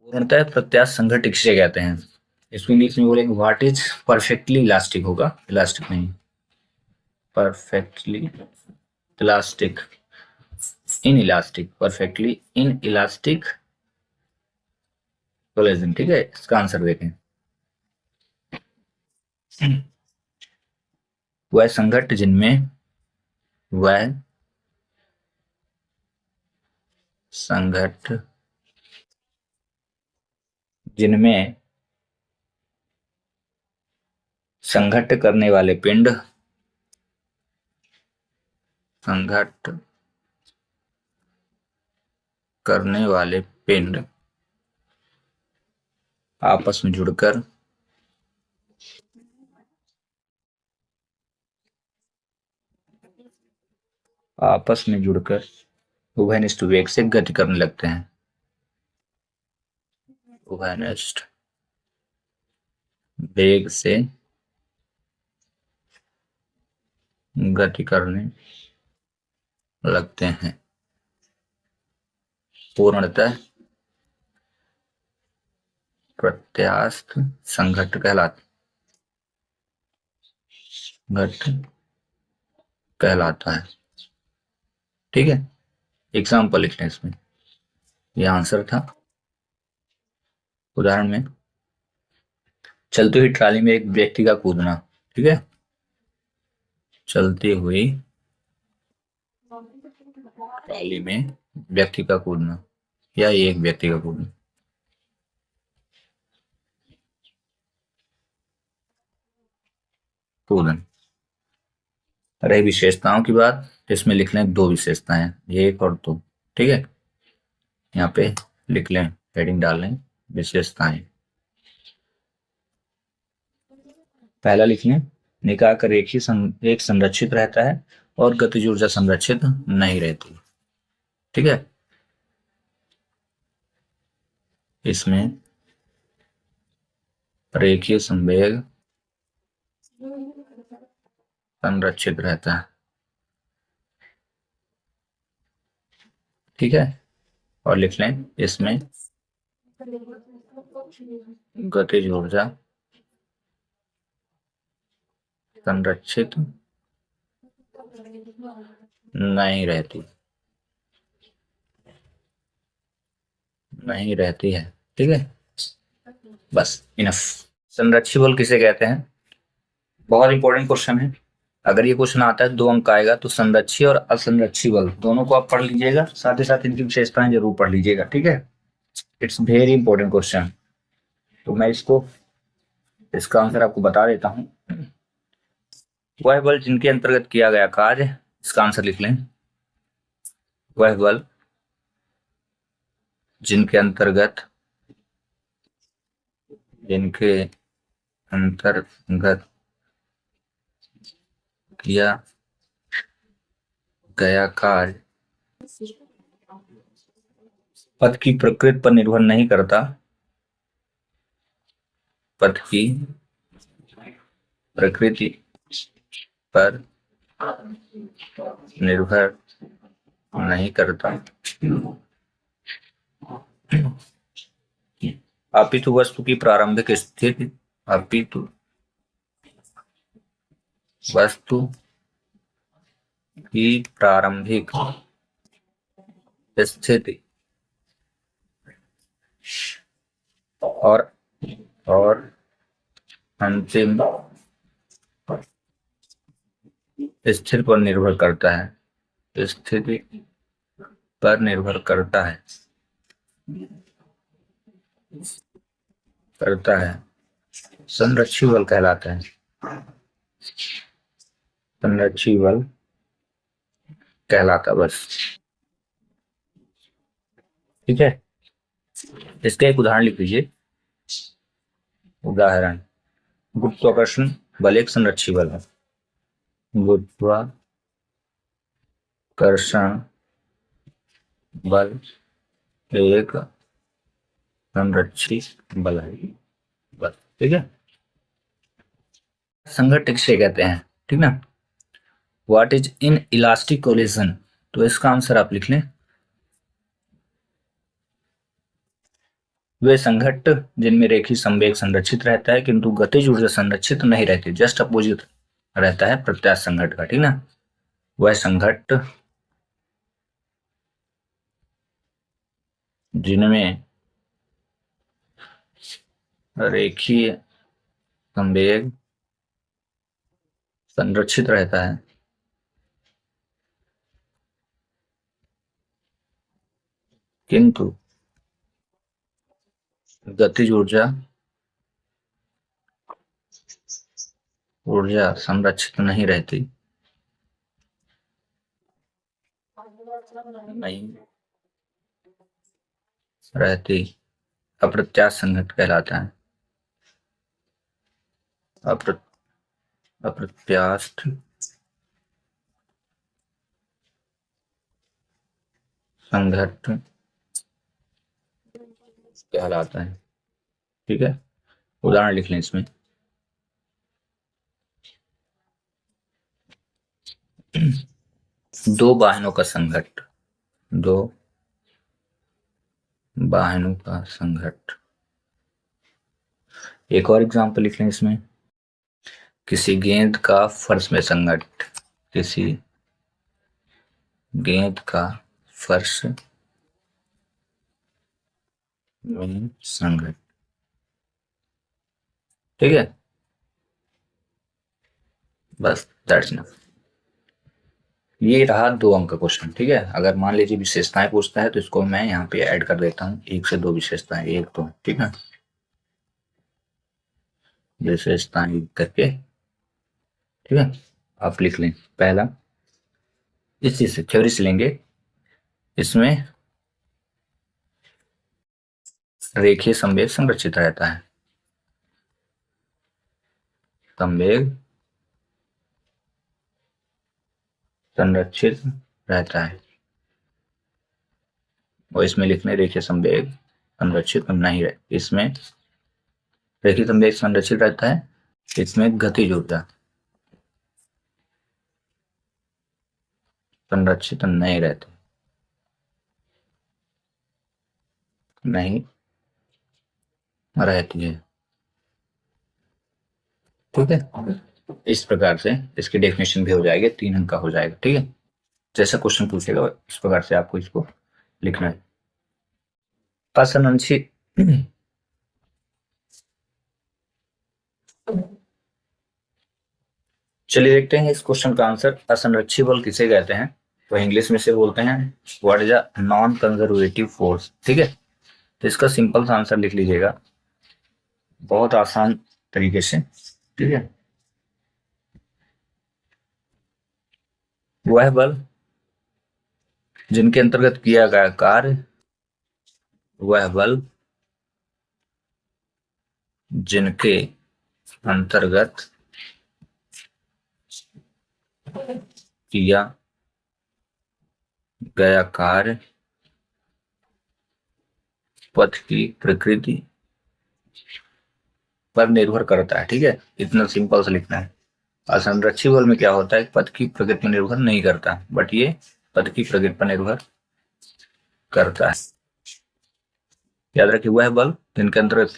बनता है प्रत्यास्थ संघटक किसे कहते हैं। इसको इंग्लिश में बोलेंगे व्हाट इज परफेक्टली इलास्टिक होगा, इलास्टिक नहीं, perfectly elastic, in elastic, perfectly in elastic collagen. ठीक है, इसका आंसर देखें। वह संघट जिनमें, वह संघट जिनमें संघट करने वाले पिंड, संघट करने वाले पिंड आपस में जुड़कर आपस में जुड़कर उभयनिष्ठ वेग से गति करने लगते हैं। उभयनिष्ठ वेग से गति करने लगते हैं। पूर्णतः प्रत्यास्थ संघट कहलाता है। ठीक है, एग्जाम्पल लिख लें इसमें, यह आंसर था। उदाहरण में, चलती हुई ट्राली में एक व्यक्ति का कूदना। ठीक है, चलती हुई ट्राली में व्यक्ति का कूदना या एक व्यक्ति का कूदना। कूदन। रही विशेषताओं की बात, इसमें लिख लें दो विशेषताएं, एक और दो। ठीक है, यहाँ पे लिख लें, हेडिंग डाल लें विशेषताएं। पहला लिख लें, निकाय का रेखीय एक संरक्षित रहता है और गतिज ऊर्जा संरक्षित नहीं रहती। ठीक है, इसमें रेखीय संवेग संरक्षित रहता है। ठीक है, और लिख लें इसमें गतिज ऊर्जा संरक्षित नहीं रहती, नहीं रहती है। ठीक है, बस इनफ। संरक्षी बल किसे कहते हैं, बहुत इंपॉर्टेंट क्वेश्चन है। अगर ये क्वेश्चन आता है 2 अंक आएगा, तो संरक्षी और असंरक्षी बल दोनों को आप पढ़ लीजिएगा, साथ ही साथ इनकी विशेषताएं जरूर पढ़ लीजिएगा। ठीक है, इट्स वेरी इंपॉर्टेंट क्वेश्चन। तो मैं इसका आंसर आपको बता देता हूं। वह बल जिनके अंतर्गत किया गया कार्य, इसका आंसर लिख लें, वह बल जिनके अंतर्गत किया गया कार्य पथ की प्रकृति पर निर्भर नहीं करता, पथ की प्रकृति पर निर्भर नहीं करता, अपितु वस्तु की प्रारंभिक स्थिति, अपितु वस्तु की प्रारंभिक स्थिति और अंतिम स्थिति पर निर्भर करता है, स्थिति पर निर्भर करता है, संरक्षी बल कहलाता है, संरक्षी बल कहलाता। बस ठीक है, इसका एक उदाहरण लिख लीजिए। उदाहरण, गुरुत्वाकर्षण बल एक संरक्षी बल है। गुरुत्वाकर्षण बल एक संरक्षी बल है। बस ठीक है, संघटक किसे कहते हैं। ठीक ना, what is in elastic collision, तो इसका आंसर आप लिख लें, वे संघट्ट जिनमें रेखीय संवेग संरक्षित रहता है किंतु गतिज ऊर्जा संरक्षित नहीं रहती, जस्ट अपोजिट रहता है प्रत्यास्थ संघट्ट का, ठीक ना। वह संघट्ट जिनमें रेखीय संवेग संरक्षित रहता है किंतु गतिज ऊर्जा संरक्षित नहीं रहती, अप्रत्यास्थ संघट्ट कहलाता है। अप्रत्यास्थ संघट्ट कहलाता है, ठीक है। उदाहरण लिख लें इसमें। दो वाहनों का संघट्ट, दो वाहनों का संघट्ट। एक और एग्जांपल लिख लें इसमें। किसी गेंद का फर्श में संघट्ट, किसी गेंद का फर्श में संघट्ट, ठीक है। बस दैट्स इनफ। ये रहा 2 अंक का क्वेश्चन, ठीक है। अगर मान लीजिए विशेषताएं पूछता है तो इसको मैं यहाँ पे ऐड कर देता हूँ, 1 से 2 विशेषताएं, 1 2, ठीक है। विशेषताएं करके, ठीक है। आप लिख लें। पहला, इस चीज से थ्योरी से लेंगे। इसमें रेखीय संवेग संरक्षित रहता है, संवेग संरक्षित रहता है, और इसमें लिखने रेखीय संवेग संरक्षित नहीं रहता। इसमें रेखीय संवेग संरक्षित रहता है, इसमें गतिज ऊर्जा संरक्षित नहीं रहती, नहीं रहती है, ठीक है। इस प्रकार से इसकी डेफिनेशन भी हो जाएगी, 3 अंक का हो जाएगा, ठीक है। जैसा क्वेश्चन पूछेगा इस प्रकार से आपको इसको लिखना है। असंरक्षित, चलिए देखते हैं इस क्वेश्चन का आंसर। असंरक्षित बल किसे कहते हैं, तो इंग्लिश में से बोलते हैं what is a non conservative force, ठीक है। तो इसका सिंपल सा आंसर लिख लीजिएगा, बहुत आसान तरीके से, ठीक है। वह बल जिनके अंतर्गत किया गया कार्य, वह बल जिनके अंतर्गत किया गया कार्य पथ की प्रकृति पर निर्भर करता है, ठीक है। इतना सिंपल से लिखना है। असंरक्षित बल में क्या होता है, पथ की प्रकृति पर निर्भर नहीं करता, बट ये पथ की प्रकृति पर निर्भर करता है। याद रखिए, वह बल जिनके अंतर्गत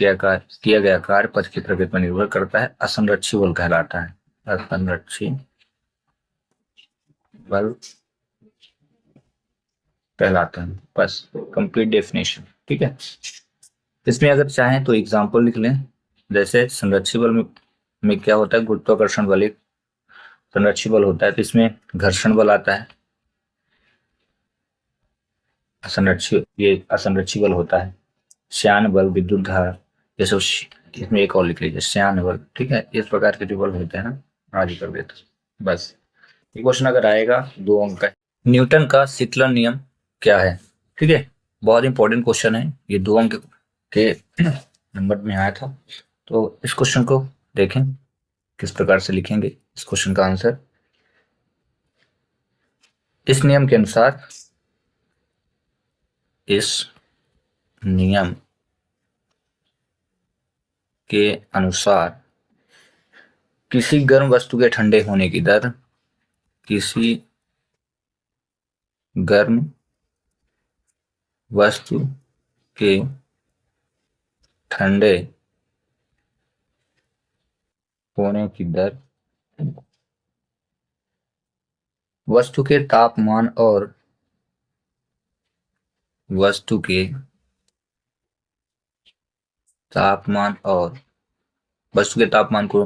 किया गया कार्य पथ की प्रकृति पर निर्भर करता है असंरक्षित बल कहलाता है। असंरक्षित बल कहलाता है, बस कंप्लीट डेफिनेशन, ठीक है। इसमें अगर चाहें तो एग्जांपल लिख लें। जैसे संरक्षित बल में क्या होता है, गुरुत्वाकर्षण बल एक संरक्षित बल होता है, तो इसमें घर्षण बल आता है, ये असंरक्षित बल होता है। श्यान बल, विद्युत धारा, ये सब इसमें एक और लिख लीजिए, श्यान बल, ठीक है। इस प्रकार के जो बल होते हैं ना, आज ही कर देते, बस। ये क्वेश्चन अगर आएगा 2 अंक का। न्यूटन का शीतलन नियम क्या है, ठीक है। बहुत इंपॉर्टेंट क्वेश्चन है ये, 2 अंक के नंबर में आया था। तो इस क्वेश्चन को देखें किस प्रकार से लिखेंगे इस क्वेश्चन का आंसर। इस नियम के अनुसार, इस नियम के अनुसार किसी गर्म वस्तु के ठंडे होने की दर, किसी गर्म वस्तु के ठंडे होने की दर वस्तु के तापमान और वस्तु के तापमान और वस्तु के तापमान को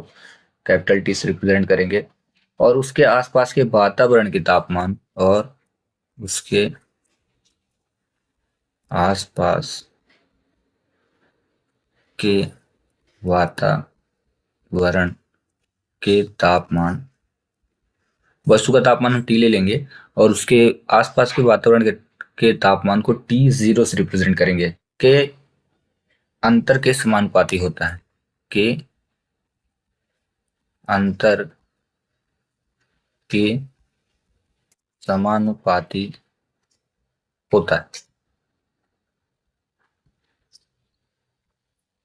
कैपिटल टी से रिप्रेजेंट करेंगे और उसके आसपास के वातावरण के तापमान और उसके आसपास के वातावरण के तापमान, वस्तु का तापमान हम टी ले लेंगे और उसके आसपास के वातावरण के तापमान को T0 से रिप्रेजेंट करेंगे। के अंतर के समानुपाती होता है, के अंतर के समानुपाती होता है।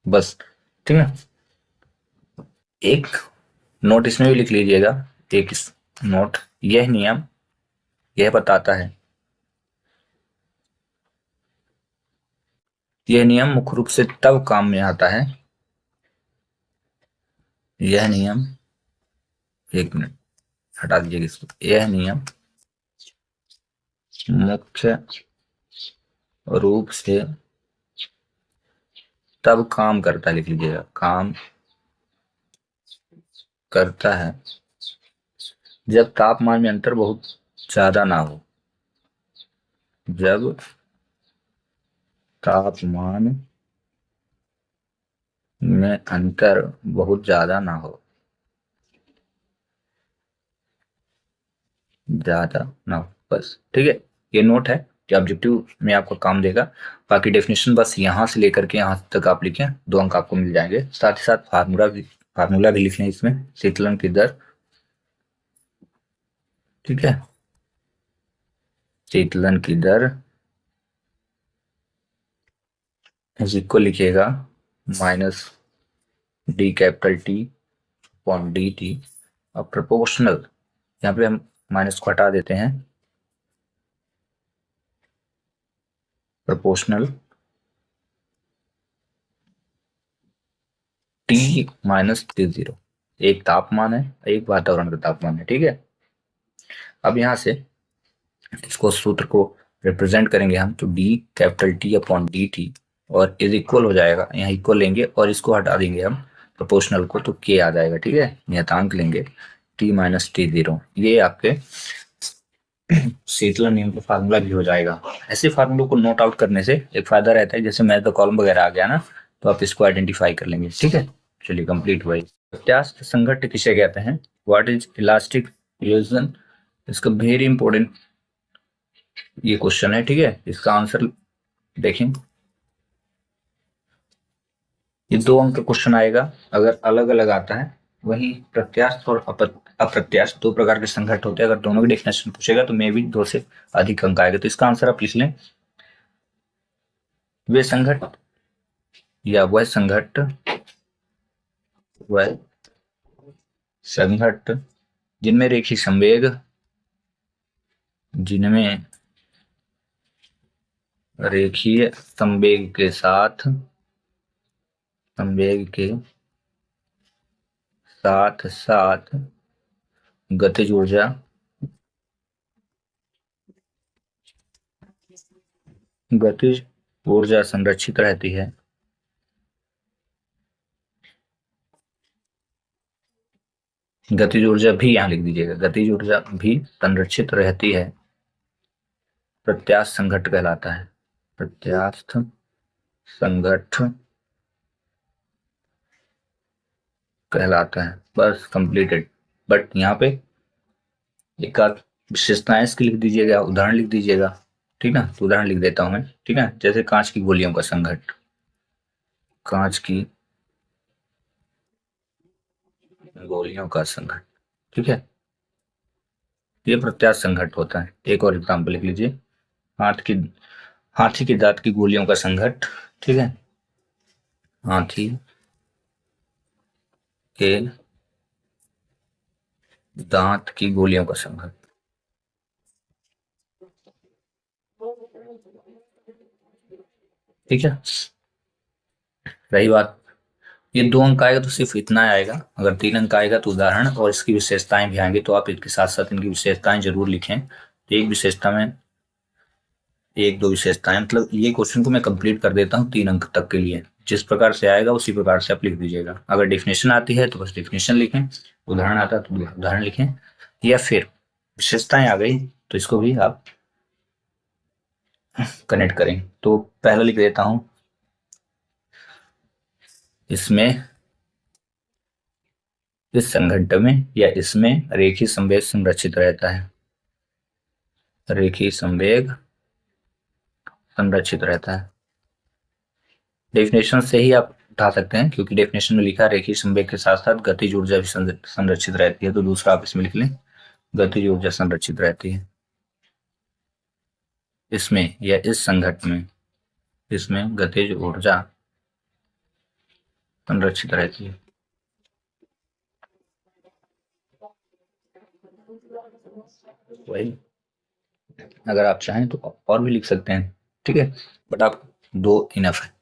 बस ठीक है। एक नोट इसमें भी लिख लीजिएगा, एक नोट, यह नियम यह बताता है, यह नियम मुख्य रूप से तब काम में आता है, यह नियम, एक मिनट हटा दीजिएगा इसको, यह नियम मुख्य रूप से तब काम करता है, लिख लीजिएगा, काम करता है जब तापमान में अंतर बहुत ज्यादा ना हो, जब तापमान में अंतर बहुत ज्यादा ना हो, ज्यादा ना हो, बस ठीक है। ये नोट है कि ऑब्जेक्टिव में आपको काम देगा। बाकी डेफिनेशन बस यहाँ से लेकर के यहाँ तक आप लिखें, 2 अंक आपको मिल जाएंगे। साथ ही साथ फार्मूला भी लिख लें इसमें, शीतलन की दर, ठीक है, शीतलन की दर इज इक्वल लिखिएगा minus D capital T upon D T और प्रोपोर्शनल, यहाँ पे हम माइनस को हटा देते हैं, प्रोपोर्शनल टी माइनस T0, एक तापमान है, एक वातावरण का तापमान है, ठीक है। अब यहां से इसको सूत्र को रिप्रेजेंट करेंगे हम, तो D capital T upon D T और इज इक्वल हो जाएगा, यहाँ इक्वल लेंगे और इसको हटा देंगे हम प्रोपोर्शनल को, तो के आ जाएगा, ठीक है। नियतांक लेंगे टी माइनस T0, ये आपके शीतलन नियम का फार्मूला भी हो जाएगा। ऐसे फार्मूलों को नोट आउट करने से एक फायदा रहता है, जैसे मैथ का कॉलम वगैरह आ गया ना, तो आप इसको आइडेंटिफाई कर लेंगे, ठीक है। चलिए कंप्लीट हुआ। प्रत्यास्थ संघट्ट किसे कहते हैं? What is elastic illusion? इसका वेरी इंपॉर्टेंट ये क्वेश्चन है, ठीक है। इसका आंसर देखें, ये 2 अंक का क्वेश्चन आएगा। अगर अलग अलग आता है, वही प्रत्यास्थ और अप्रत्यास्थ 2 प्रकार के संघट्ट होते हैं। अगर दोनों की डेफिनेशन पूछेगा तो मे भी 2 से अधिक अंक आएगा। तो इसका आंसर आप लिख लें, वे संघट्ट या वह संघट्ट जिनमें रेखीय संवेग, जिनमें रेखीय संवेग के साथ साथ गतिज ऊर्जा संरक्षित रहती है, गतिज ऊर्जा भी यहाँ लिख दीजिएगा, गतिज ऊर्जा भी संरक्षित रहती है, प्रत्यास्थ संघट्ट कहलाता है, प्रत्यास्थ संघट्ट कहलाता है। बस कंप्लीटेड। बट यहाँ पे एक आध विशेषताएं इसकी लिख दीजिएगा, उदाहरण लिख दीजिएगा, ठीक ना। तो उदाहरण लिख देता हूं मैं, ठीक है। जैसे कांच की गोलियों का संघट्ट, कांच की गोलियों का संघट्ट, ठीक है, ये प्रत्यास्थ संघट्ट होता है। एक और एग्जाम्पल लिख लीजिए, हाथी की दांत की गोलियों का संघट्ट, ठीक है, हाथी के दांत की गोलियों का संघट्ट, ठीक है। रही बात ये 2 अंक आएगा तो सिर्फ इतना आएगा, अगर 3 अंक आएगा तो उदाहरण और इसकी विशेषताएं भी आएंगे, तो आप इसके साथ साथ इनकी विशेषताएं जरूर लिखें। तो एक विशेषता में 1-2 विशेषताएं, मतलब ये क्वेश्चन को मैं कंप्लीट कर देता हूँ 3 अंक तक के लिए। जिस प्रकार से आएगा उसी प्रकार से आप लिख दीजिएगा। अगर डेफिनेशन आती है तो बस डेफिनेशन लिखें, उदाहरण आता है तो उदाहरण लिखें, या फिर विशेषताएं आ गई तो इसको भी आप कनेक्ट करें। तो पहला लिख देता हूं, इसमें इस संघटन में या इसमें रेखीय संवेग संरक्षित रहता है। रेखीय संवेग संरक्षित रहता है। डेफिनेशन से ही आप उठा सकते हैं, क्योंकि डेफिनेशन में लिखा है रेखीय संवेग के साथ साथ गतिज ऊर्जा भी संरक्षित रहती है, तो दूसरा आप इसमें लिख लें, गतिज ऊर्जा संरक्षित रहती है इसमें या इस संघटन में, इसमें गतिज ऊर्जा संरक्षित रहती है। वही, अगर आप चाहें तो और भी लिख सकते हैं, ठीक है, बट आप 2 इनफ है।